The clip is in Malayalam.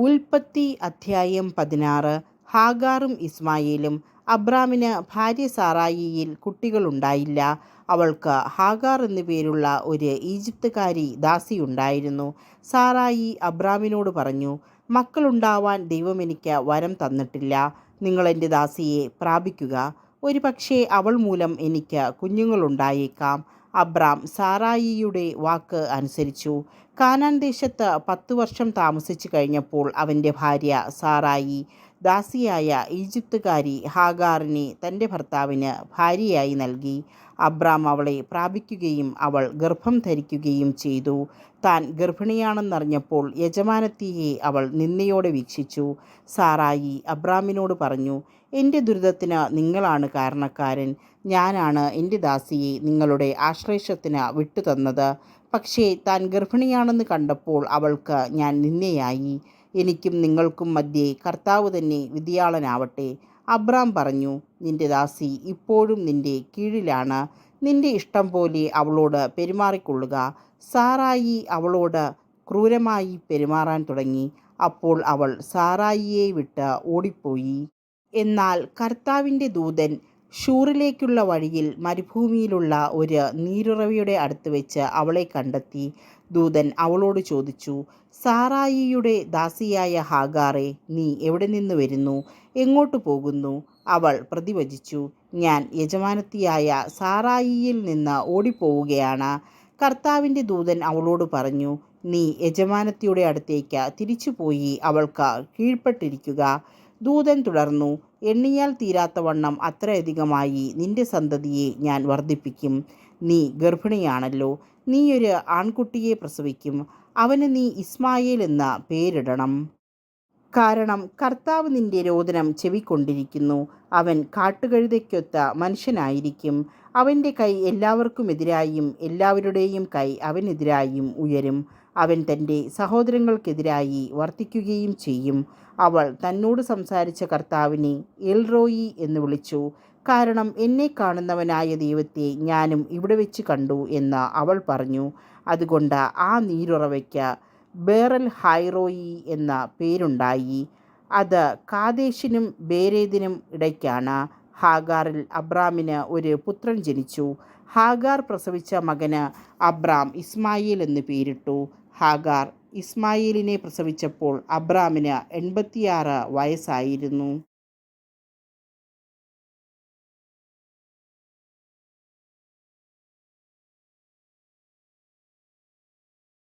ഉൽപ്പത്തി അധ്യായം 16. ഹാഗാറും ഇസ്മായേലും. അബ്രാമിന് ഭാര്യ സാറായിയിൽ കുട്ടികളുണ്ടായില്ല. അവൾക്ക് ഹാഗാർ എന്നു പേരുള്ള ഒരു ഈജിപ്തുകാരി ദാസിയുണ്ടായിരുന്നു. സാറായി അബ്രാമിനോട് പറഞ്ഞു, മക്കളുണ്ടാവാൻ ദൈവം എനിക്ക് വരം തന്നിട്ടില്ല. നിങ്ങളെൻ്റെ ദാസിയെ പ്രാപിക്കുക. ഒരു പക്ഷേ അവൾ മൂലം എനിക്ക് കുഞ്ഞുങ്ങളുണ്ടായേക്കാം. അബ്രാം സാറായിയുടെ വാക്ക് അനുസരിച്ചു. കാനാൻ ദേശത്ത് 10 വർഷം താമസിച്ചു കഴിഞ്ഞപ്പോൾ അവൻ്റെ ഭാര്യ സാറായി ദാസിയായ ഈജിപ്തുകാരി ഹാഗാറിനെ തൻ്റെ ഭർത്താവിന് ഭാര്യയായി നൽകി. അബ്രാം അവളെ പ്രാപിക്കുകയും അവൾ ഗർഭം ധരിക്കുകയും ചെയ്തു. താൻ ഗർഭിണിയാണെന്നറിഞ്ഞപ്പോൾ യജമാനത്തിയെ അവൾ നിന്ദയോടെ വീക്ഷിച്ചു. സാറായി അബ്രാമിനോട് പറഞ്ഞു, എൻ്റെ ദുരിതത്തിന് നിങ്ങളാണ് കാരണക്കാരൻ. ഞാനാണ് എൻ്റെ ദാസിയെ നിങ്ങളുടെ ആശ്ലേഷത്തിന് വിട്ടുതന്നത്. പക്ഷേ താൻ ഗർഭിണിയാണെന്ന് കണ്ടപ്പോൾ അവൾക്ക് ഞാൻ നിന്ദയായി. എനിക്കും നിങ്ങൾക്കും മധ്യേ കർത്താവ് തന്നെ വിധിയാളനാവട്ടെ. അബ്രാം പറഞ്ഞു, നിന്റെ ദാസി ഇപ്പോഴും നിന്റെ കീഴിലാണ്. നിന്റെ ഇഷ്ടം പോലെ അവളോട് പെരുമാറിക്കൊള്ളുക. സാറായി അവളോട് ക്രൂരമായി പെരുമാറാൻ തുടങ്ങി. അപ്പോൾ അവൾ സാറായിയെ വിട്ട് ഓടിപ്പോയി. എന്നാൽ കർത്താവിൻ്റെ ദൂതൻ ഷൂറിലേക്കുള്ള വഴിയിൽ മരുഭൂമിയിലുള്ള ഒരു നീരുറവയുടെ അടുത്ത് വെച്ച് അവളെ കണ്ടെത്തി. ദൂതൻ അവളോട് ചോദിച്ചു, സാറായിയുടെ ദാസിയായ ഹാഗാറെ, നീ എവിടെ നിന്ന് വരുന്നു? എങ്ങോട്ട് പോകുന്നു? അവൾ പ്രതിവചിച്ചു, ഞാൻ യജമാനത്തിയായ സാറായിയിൽ നിന്ന് ഓടിപ്പോവുകയാണ്. കർത്താവിൻ്റെ ദൂതൻ അവളോട് പറഞ്ഞു, നീ യജമാനത്തിയുടെ അടുത്തേക്ക് തിരിച്ചുപോയി അവൾക്ക് കീഴ്പ്പെട്ടിരിക്കുക. ദൂതൻ തുടർന്നു, എണ്ണിയാൽ തീരാത്തവണ്ണം അത്രയധികമായി നിന്റെ സന്തതിയെ ഞാൻ വർദ്ധിപ്പിക്കും. നീ ഗർഭിണിയാണല്ലോ. നീയൊരു ആൺകുട്ടിയെ പ്രസവിക്കും. അവന് നീ ഇസ്മായേൽ എന്ന പേരിടണം. കാരണം കർത്താവ് നിന്റെ രോദനം ചെവിക്കൊണ്ടിരിക്കുന്നു. അവൻ കാട്ടുകഴുതയ്ക്കൊത്ത മനുഷ്യനായിരിക്കും. അവൻ്റെ കൈ എല്ലാവർക്കുമെതിരായും എല്ലാവരുടെയും കൈ അവനെതിരായും ഉയരും. അവൻ തൻ്റെ സഹോദരങ്ങൾക്കെതിരായി വർത്തിക്കുകയും ചെയ്യും. അവൾ തന്നോട് സംസാരിച്ച കർത്താവിനെ എൽറോയി എന്ന് വിളിച്ചു. കാരണം എന്നെ കാണുന്നവനായ ദൈവത്തെ ഞാനും ഇവിടെ വെച്ച് കണ്ടു എന്ന് അവൾ പറഞ്ഞു. അതുകൊണ്ട് ആ നീരുറവയ്ക്ക് ബേറൽ ഹൈറോയി എന്ന പേരുണ്ടായി. അത് കാദേശിനും ബേരേദിനും ഇടയ്ക്കാണ്. ഹാഗാറിൽ അബ്രാമിന് ഒരു പുത്രൻ ജനിച്ചു. ഹാഗാർ പ്രസവിച്ച മകന് അബ്രാം ഇസ്മായേൽ എന്ന് പേരിട്ടു. ഹാഗാർ ഇസ്മായേലിനെ പ്രസവിച്ചപ്പോൾ അബ്രാമിന് 86 വയസ്സായിരുന്നു.